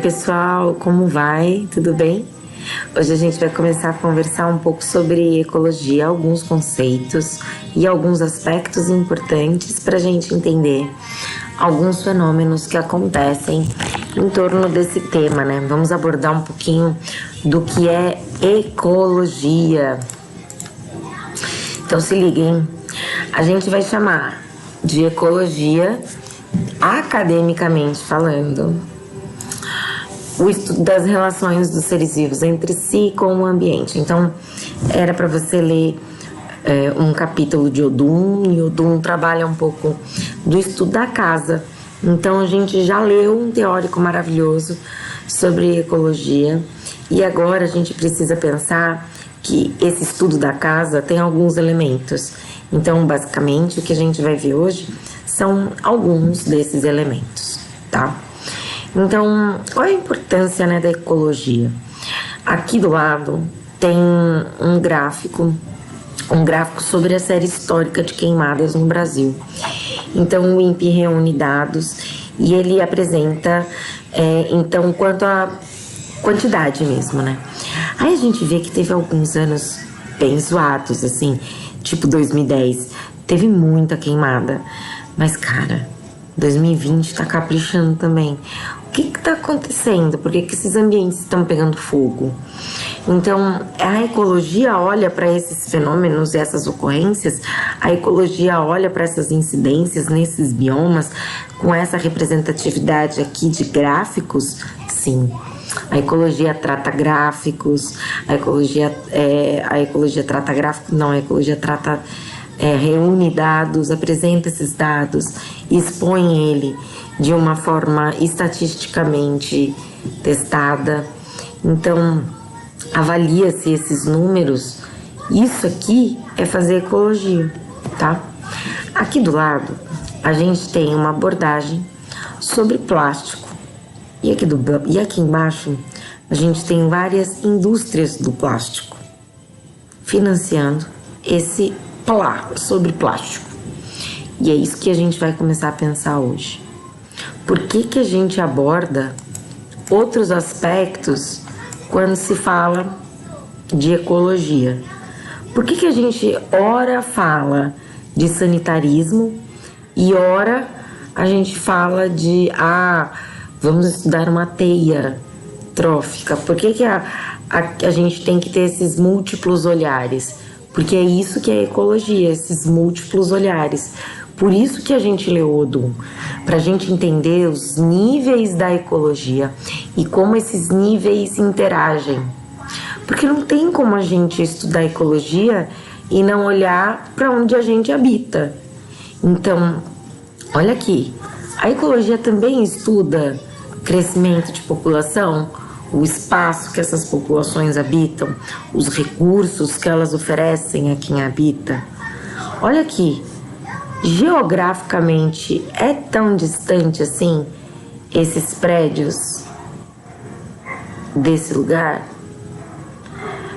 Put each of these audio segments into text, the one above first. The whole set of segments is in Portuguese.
Pessoal, como vai? Tudo bem? Hoje a gente vai começar a conversar um pouco sobre ecologia, alguns conceitos e alguns aspectos importantes para a gente entender alguns fenômenos que acontecem em torno desse tema, né? Vamos abordar um pouquinho do que é ecologia. Então se liguem, a gente vai chamar de ecologia, academicamente falando, o estudo das relações dos seres vivos entre si e com o ambiente. Então, era para você ler um capítulo de Odum, e Odum trabalha um pouco do estudo da casa. Então, a gente já leu um teórico maravilhoso sobre ecologia, e agora a gente precisa pensar que esse estudo da casa tem alguns elementos. Então, basicamente, o que a gente vai ver hoje são alguns desses elementos, tá? Então, qual é a importância, né, da ecologia? Aqui do lado tem um gráfico sobre a série histórica de queimadas no Brasil. Então, o INPE reúne dados e ele apresenta, então, quanto à quantidade mesmo, né? Aí a gente vê que teve alguns anos bem zoados, assim, tipo 2010, teve muita queimada. Mas, cara, 2020 tá caprichando também. O que tá acontecendo? Por que esses ambientes estão pegando fogo? Então, a ecologia olha para esses fenômenos e essas ocorrências, a ecologia olha para essas incidências nesses biomas, com essa representatividade aqui de gráficos, sim. A ecologia trata gráficos, a ecologia trata gráficos, não, a ecologia trata, reúne dados, apresenta esses dados, expõe ele de uma forma estatisticamente testada. Então, avalia-se esses números. Isso aqui é fazer ecologia, tá? Aqui do lado, a gente tem uma abordagem sobre plástico. E aqui embaixo, a gente tem várias indústrias do plástico financiando esse sobre plástico. E é isso que a gente vai começar a pensar hoje. Por que a gente aborda outros aspectos quando se fala de ecologia? Por que a gente ora fala de sanitarismo e ora a gente fala de vamos estudar uma teia trófica? Por que a gente tem que ter esses múltiplos olhares? Porque é isso que é ecologia, esses múltiplos olhares. Por isso que a gente leu Odum, para a gente entender os níveis da ecologia e como esses níveis interagem. Porque não tem como a gente estudar ecologia e não olhar para onde a gente habita. Então, olha aqui, a ecologia também estuda crescimento de população, o espaço que essas populações habitam, os recursos que elas oferecem a quem habita. Olha aqui, geograficamente é tão distante assim esses prédios desse lugar?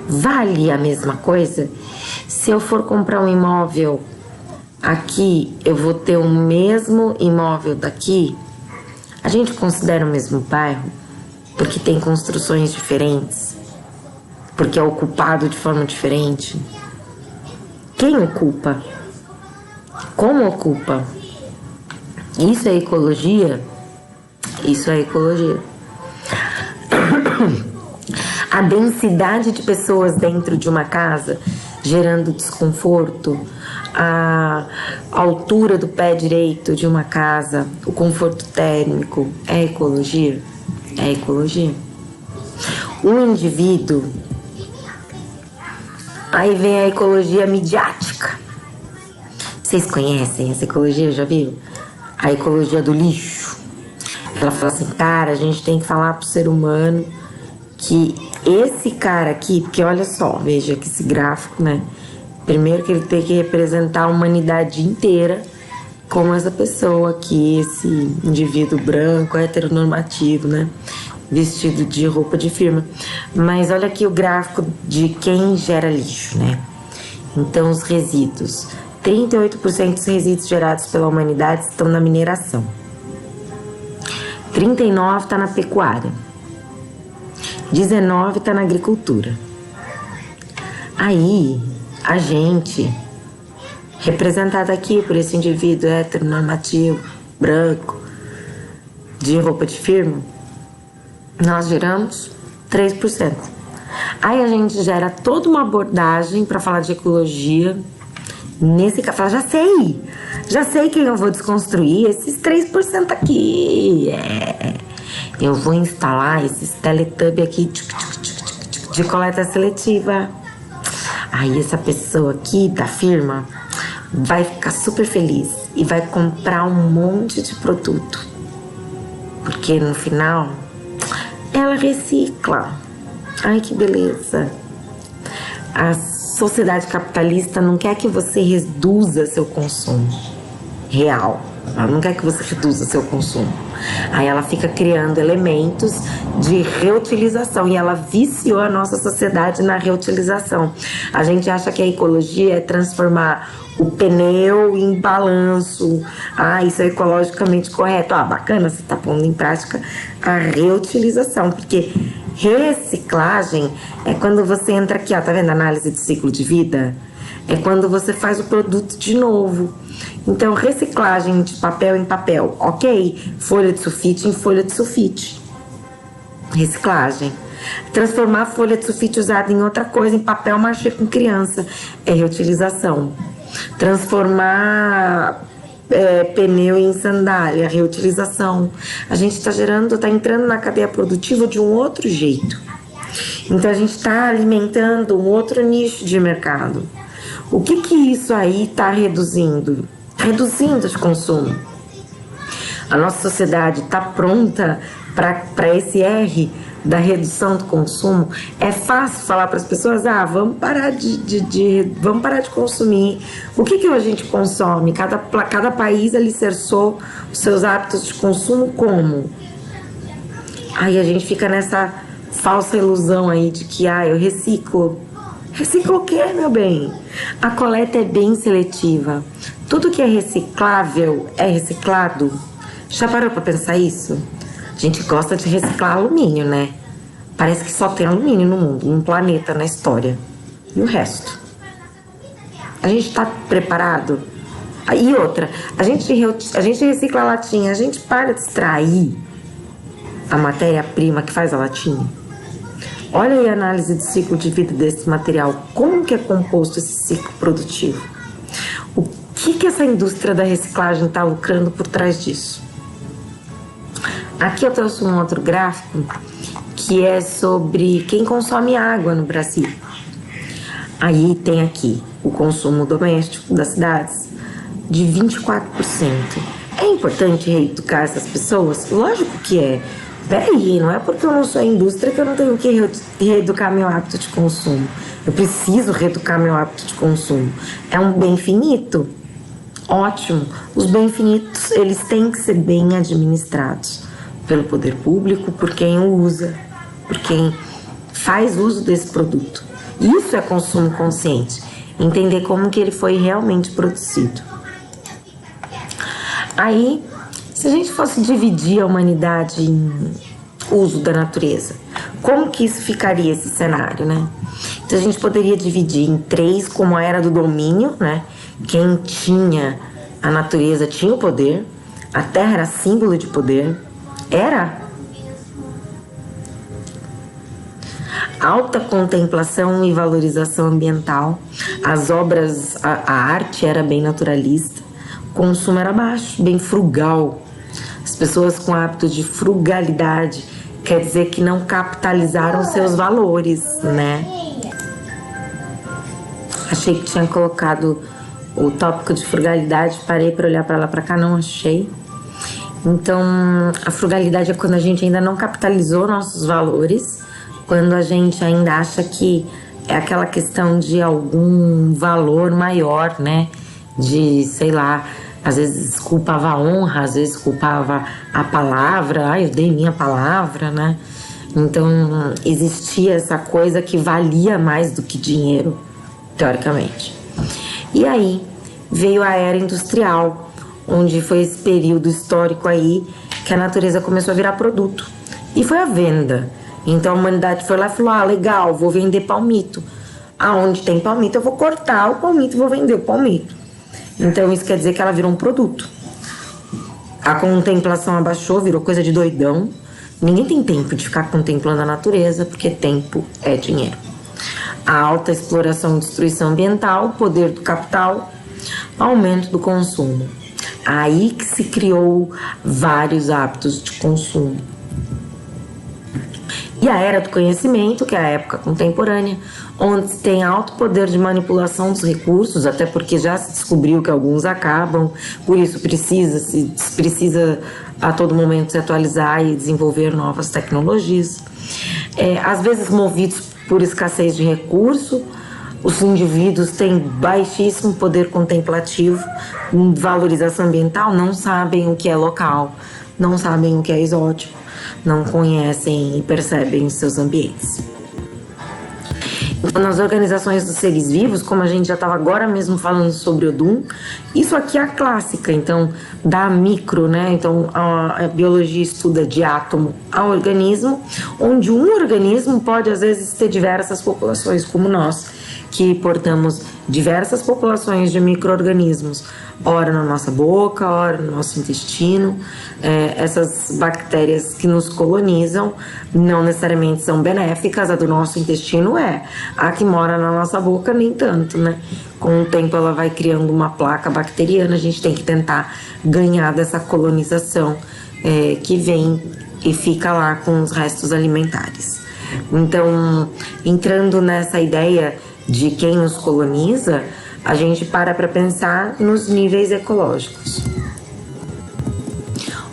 Vale a mesma coisa? Se eu for comprar um imóvel aqui, eu vou ter o mesmo imóvel daqui? A gente considera o mesmo bairro porque tem construções diferentes, porque é ocupado de forma diferente. Quem ocupa? Como ocupa? Isso é ecologia? Isso é ecologia. A densidade de pessoas dentro de uma casa gerando desconforto, a altura do pé direito de uma casa, o conforto térmico, é ecologia? É ecologia. O indivíduo, aí vem a ecologia midiática. Vocês conhecem essa ecologia, já viram? A ecologia do lixo. Ela fala assim, cara, a gente tem que falar pro ser humano que esse cara aqui, porque olha só, veja que esse gráfico, né? Primeiro que ele tem que representar a humanidade inteira, como essa pessoa aqui, esse indivíduo branco, heteronormativo, né? Vestido de roupa de firma. Mas olha aqui o gráfico de quem gera lixo, né? Então, os resíduos. 38% dos resíduos gerados pela humanidade estão na mineração. 39% está na pecuária. 19 tá na agricultura. Aí, a gente, representada aqui por esse indivíduo heteronormativo, branco, de roupa de firma, nós geramos 3%. Aí a gente gera toda uma abordagem para falar de ecologia. Nesse caso, já sei quem eu vou desconstruir, esses 3% aqui. Eu vou instalar esses Teletubbies aqui de coleta seletiva. Aí essa pessoa aqui da firma vai ficar super feliz e vai comprar um monte de produto. Porque no final, ela recicla. Ai, que beleza. A sociedade capitalista não quer que você reduza seu consumo real. Ela não quer que você reduza seu consumo. Aí ela fica criando elementos de reutilização e ela viciou a nossa sociedade na reutilização. A gente acha que a ecologia é transformar o pneu em balanço. Isso é ecologicamente correto. Bacana, você está pondo em prática a reutilização, porque reciclagem é quando você entra aqui, tá vendo a análise de ciclo de vida? É quando você faz o produto de novo. Então, reciclagem de papel em papel, ok? Folha de sulfite em folha de sulfite. Reciclagem. Transformar a folha de sulfite usada em outra coisa, em papel machê com criança, é reutilização. Transformar pneu em sandália, reutilização. A gente está entrando na cadeia produtiva de um outro jeito. Então, a gente está alimentando um outro nicho de mercado. O que isso aí está reduzindo? Reduzindo de consumo. A nossa sociedade está pronta para esse R da redução do consumo. É fácil falar para as pessoas, vamos parar vamos parar de consumir. O que a gente consome? Cada país alicerçou os seus hábitos de consumo como? Aí a gente fica nessa falsa ilusão aí de que eu reciclo. Recicla o quê, meu bem? A coleta é bem seletiva. Tudo que é reciclável é reciclado. Já parou pra pensar isso? A gente gosta de reciclar alumínio, né? Parece que só tem alumínio no mundo, no planeta, na história. E o resto? A gente tá preparado? E outra, a gente recicla a latinha, a gente para de extrair a matéria-prima que faz a latinha. Olha aí a análise do ciclo de vida desse material. Como que é composto esse ciclo produtivo? O que essa indústria da reciclagem está lucrando por trás disso? Aqui eu trouxe um outro gráfico que é sobre quem consome água no Brasil. Aí tem aqui o consumo doméstico das cidades de 24%. É importante reeducar essas pessoas? Lógico que é. Peraí, não é porque eu não sou indústria que eu não tenho que reeducar meu hábito de consumo. Eu preciso reeducar meu hábito de consumo. É um bem finito? Ótimo. Os bens finitos, eles têm que ser bem administrados pelo poder público, por quem o usa, por quem faz uso desse produto. Isso é consumo consciente. Entender como que ele foi realmente produzido. Aí, se a gente fosse dividir a humanidade em uso da natureza, como que isso ficaria, esse cenário, né? Então a gente poderia dividir em 3, como a era do domínio, né? Quem tinha a natureza tinha o poder, a terra era símbolo de poder, alta contemplação e valorização ambiental, as obras, a arte era bem naturalista, o consumo era baixo, bem frugal. As pessoas com hábito de frugalidade quer dizer que não capitalizaram seus valores, né? Achei que tinha colocado o tópico de frugalidade, parei para olhar para lá para cá, não achei. Então, a frugalidade é quando a gente ainda não capitalizou nossos valores, quando a gente ainda acha que é aquela questão de algum valor maior, né? De, sei lá, às vezes culpava a honra, às vezes culpava a palavra, eu dei minha palavra, né? Então, existia essa coisa que valia mais do que dinheiro, teoricamente. E aí, veio a era industrial, onde foi esse período histórico aí que a natureza começou a virar produto. E foi a venda. Então a humanidade foi lá e falou: ah, legal, vou vender palmito. Aonde tem palmito, eu vou cortar o palmito e vou vender o palmito. Então isso quer dizer que ela virou um produto. A contemplação abaixou, virou coisa de doidão. Ninguém tem tempo de ficar contemplando a natureza, porque tempo é dinheiro. A alta exploração e destruição ambiental, poder do capital, aumento do consumo. Aí que se criou vários hábitos de consumo. E a era do conhecimento, que é a época contemporânea, onde se tem alto poder de manipulação dos recursos, até porque já se descobriu que alguns acabam, por isso precisa a todo momento se atualizar e desenvolver novas tecnologias. Às vezes movidos por escassez de recurso, os indivíduos têm baixíssimo poder contemplativo, valorização ambiental, não sabem o que é local, não sabem o que é exótico, não conhecem e percebem os seus ambientes. Então, nas organizações dos seres vivos, como a gente já estava agora mesmo falando sobre Odum, isso aqui é a clássica, então, da micro, né? Então, a biologia estuda de átomo a organismo, onde um organismo pode, às vezes, ter diversas populações, como nós, que portamos diversas populações de micro-organismos, ora na nossa boca, ora no nosso intestino. Essas bactérias que nos colonizam não necessariamente são benéficas, a do nosso intestino a que mora na nossa boca nem tanto, né? Com o tempo ela vai criando uma placa bacteriana, a gente tem que tentar ganhar dessa colonização que vem e fica lá com os restos alimentares. Então, entrando nessa ideia de quem nos coloniza, a gente para pensar nos níveis ecológicos.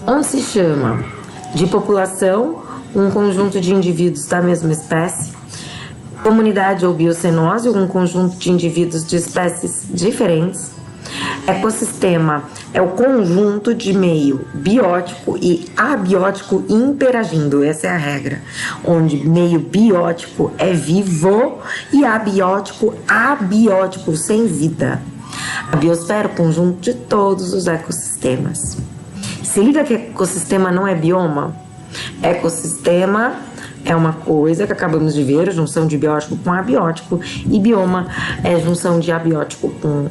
Onde se chama de população um conjunto de indivíduos da mesma espécie, comunidade ou biocenose, um conjunto de indivíduos de espécies diferentes. Ecossistema é o conjunto de meio biótico e abiótico interagindo, essa é a regra, onde meio biótico é vivo e abiótico sem vida. A biosfera é o conjunto de todos os ecossistemas. Se liga que ecossistema não é bioma? Ecossistema é uma coisa que acabamos de ver, junção de biótico com abiótico, e bioma é junção de abiótico com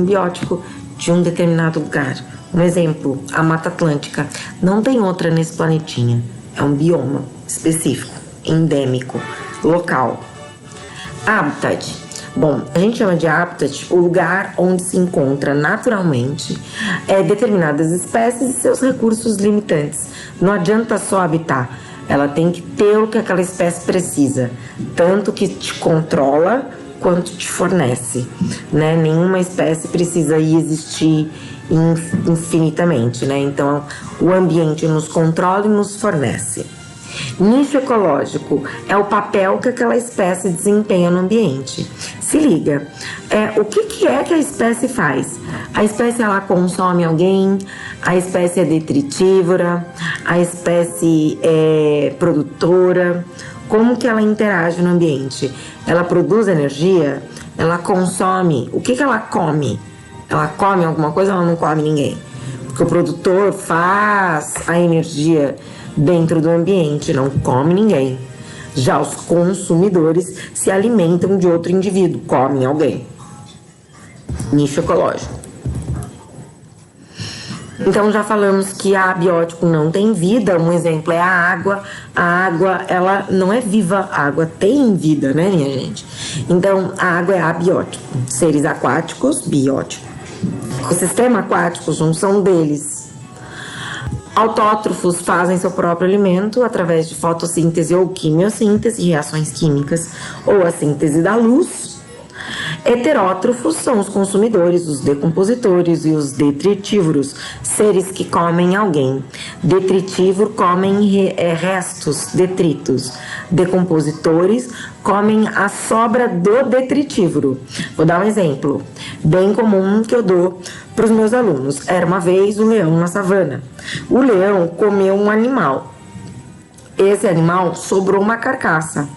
biótico de um determinado lugar. Um exemplo, a Mata Atlântica. Não tem outra nesse planetinha. É um bioma específico, endêmico, local. Habitat. Bom, a gente chama de habitat o lugar onde se encontra naturalmente determinadas espécies e seus recursos limitantes. Não adianta só habitar. Ela tem que ter o que aquela espécie precisa, tanto que te controla quanto te fornece, né? Nenhuma espécie precisa existir infinitamente, né? Então, o ambiente nos controla e nos fornece. Nicho ecológico é o papel que aquela espécie desempenha no ambiente. Se liga, o que é que a espécie faz? A espécie, ela consome alguém, a espécie é detritívora, a espécie é produtora. Como que ela interage no ambiente? Ela produz energia? Ela consome? O que ela come? Ela come alguma coisa ou ela não come ninguém? Porque o produtor faz a energia dentro do ambiente, não come ninguém. Já os consumidores se alimentam de outro indivíduo, comem alguém. Nicho ecológico. Então já falamos que a abiótico não tem vida, um exemplo é a água. A água, ela não é viva, a água tem vida, né, minha gente? Então a água é abiótico, seres aquáticos, biótico. Ecossistema aquático, junção deles. Autótrofos fazem seu próprio alimento através de fotossíntese ou quimiossíntese, reações químicas, ou a síntese da luz. Heterótrofos são os consumidores, os decompositores e os detritívoros, seres que comem alguém. Detritívoro comem restos, detritos. Decompositores comem a sobra do detritívoro. Vou dar um exemplo bem comum que eu dou para os meus alunos. Era uma vez um leão na savana. O leão comeu um animal. Esse animal sobrou uma carcaça.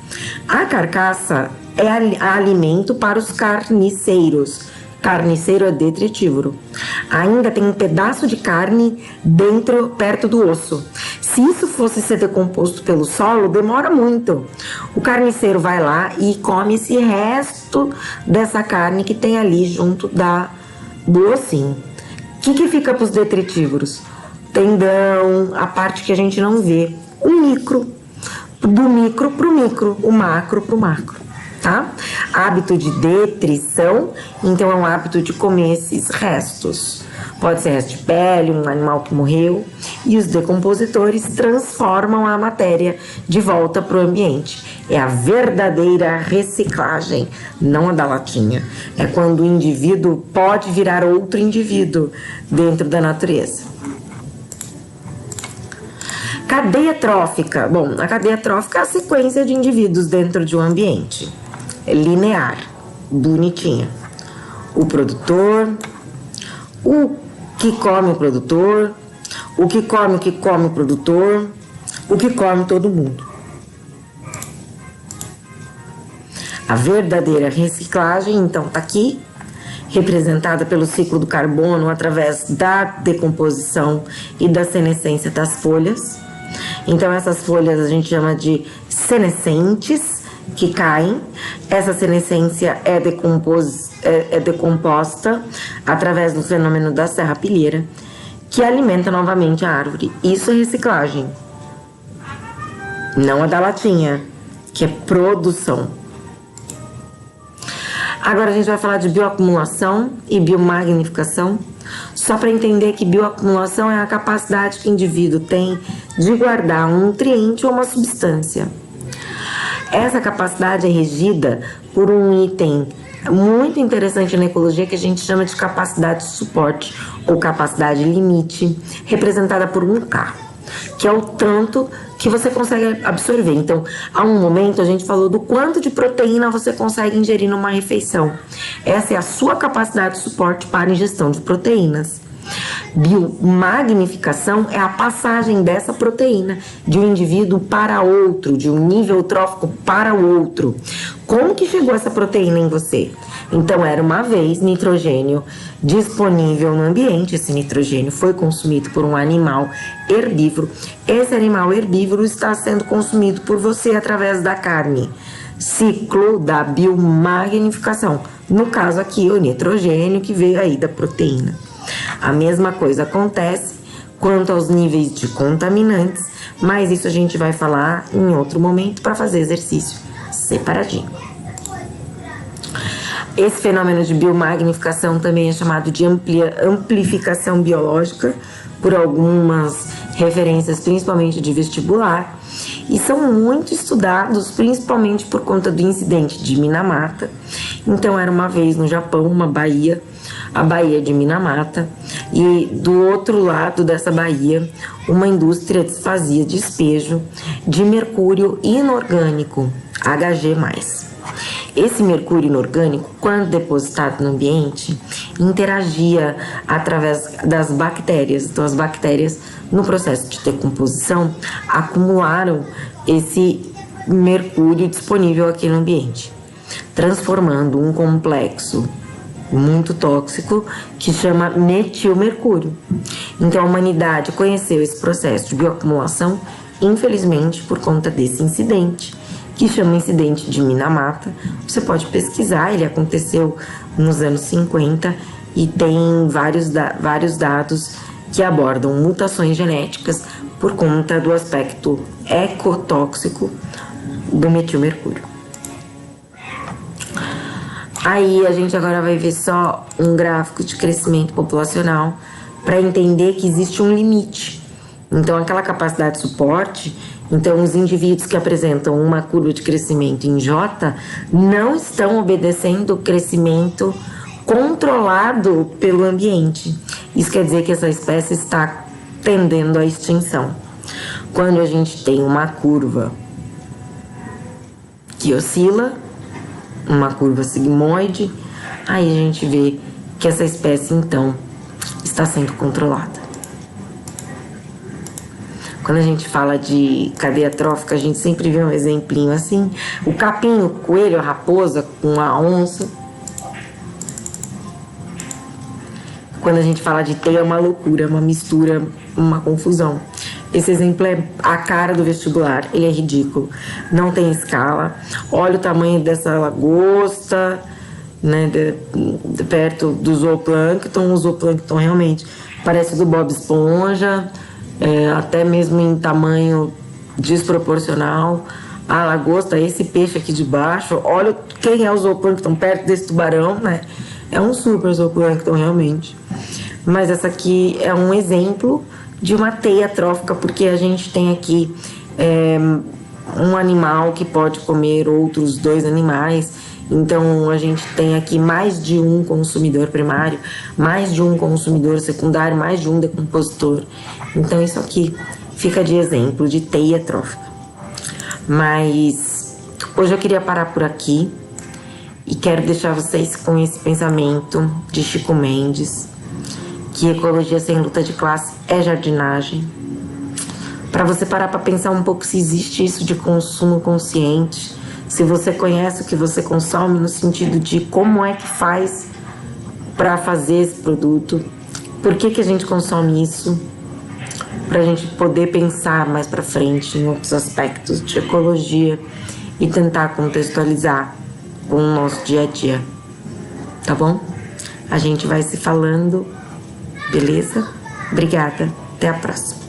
A carcaça é alimento para os carniceiros. carniceiro é detritívoro. Ainda tem um pedaço de carne perto do osso. Se isso fosse ser decomposto pelo solo, demora muito. O carniceiro vai lá e come esse resto dessa carne que tem ali junto do ossinho. O que fica para os detritívoros? Tendão, a parte que a gente não vê. O micro. Do micro pro micro, o macro pro macro, tá? Hábito de detrição, então é um hábito de comer esses restos. Pode ser resto de pele, um animal que morreu. E os decompositores transformam a matéria de volta pro ambiente. É a verdadeira reciclagem, não a da latinha. É quando o indivíduo pode virar outro indivíduo dentro da natureza. Cadeia trófica. Bom, a cadeia trófica é a sequência de indivíduos dentro de um ambiente. É linear, bonitinha. O produtor, o que come o produtor, o que come o produtor, o que come todo mundo. A verdadeira reciclagem, então, tá aqui, representada pelo ciclo do carbono através da decomposição e da senescência das folhas. Então, essas folhas a gente chama de senescentes, que caem. Essa senescência é decomposta através do fenômeno da serrapilheira, que alimenta novamente a árvore. Isso é reciclagem. Não a da latinha, que é produção. Agora a gente vai falar de bioacumulação e biomagnificação, só para entender que bioacumulação é a capacidade que o indivíduo tem de guardar um nutriente ou uma substância. Essa capacidade é regida por um item muito interessante na ecologia que a gente chama de capacidade de suporte ou capacidade limite, representada por 1K, que é o tanto que você consegue absorver. Então, há um momento a gente falou do quanto de proteína você consegue ingerir numa refeição. Essa é a sua capacidade de suporte para a ingestão de proteínas. Biomagnificação é a passagem dessa proteína de um indivíduo para outro, de um nível trófico para o outro. Como que chegou essa proteína em você? Então, era uma vez nitrogênio disponível no ambiente. Esse nitrogênio foi consumido por um animal herbívoro. Esse animal herbívoro está sendo consumido por você através da carne. Ciclo da biomagnificação. No caso aqui, o nitrogênio que veio aí da proteína. A mesma coisa acontece quanto aos níveis de contaminantes, mas isso a gente vai falar em outro momento para fazer exercício separadinho. Esse fenômeno de biomagnificação também é chamado de amplificação biológica, por algumas referências, principalmente de vestibular, e são muito estudados, principalmente por conta do incidente de Minamata. Então, era uma vez no Japão, uma baía, a Baía de Minamata, e do outro lado dessa baía, uma indústria fazia despejo de mercúrio inorgânico, Hg+. Esse mercúrio inorgânico, quando depositado no ambiente, interagia através das bactérias. Então, as bactérias, no processo de decomposição, acumularam esse mercúrio disponível aqui no ambiente, transformando um complexo muito tóxico que chama metilmercúrio. Então, a humanidade conheceu esse processo de bioacumulação, infelizmente, por conta desse incidente, que chama incidente de Minamata. Você pode pesquisar, ele aconteceu nos anos 50 e tem vários dados que abordam mutações genéticas por conta do aspecto ecotóxico do metilmercúrio. Aí a gente agora vai ver só um gráfico de crescimento populacional para entender que existe um limite. Então, aquela capacidade de suporte, então os indivíduos que apresentam uma curva de crescimento em J não estão obedecendo o crescimento controlado pelo ambiente. Isso quer dizer que essa espécie está tendendo à extinção. Quando a gente tem uma curva que oscila, uma curva sigmoide, aí a gente vê que essa espécie, então, está sendo controlada. Quando a gente fala de cadeia trófica, a gente sempre vê um exemplinho assim. O capim, o coelho, a raposa com a onça. quando a gente fala de teia é uma loucura, uma mistura, uma confusão. Esse exemplo é a cara do vestibular, ele é ridículo, não tem escala. Olha o tamanho dessa lagosta, né, perto do zooplâncton. O zooplâncton realmente parece do Bob Esponja, até mesmo em tamanho desproporcional. A lagosta, esse peixe aqui de baixo, olha quem é o zooplâncton perto desse tubarão, né? É um super zooplâncton realmente. Mas essa aqui é um exemplo de uma teia trófica, porque a gente tem aqui um animal que pode comer outros 2 animais. Então a gente tem aqui mais de um consumidor primário, mais de um consumidor secundário, mais de um decompositor. Então isso aqui fica de exemplo de teia trófica. Mas hoje eu queria parar por aqui e quero deixar vocês com esse pensamento de Chico Mendes, que ecologia sem luta de classe é jardinagem. Para você parar para pensar um pouco se existe isso de consumo consciente, se você conhece o que você consome no sentido de como é que faz para fazer esse produto, por que a gente consome isso, para a gente poder pensar mais para frente em outros aspectos de ecologia e tentar contextualizar com o nosso dia a dia, tá bom? A gente vai se falando, beleza? Obrigada, até a próxima.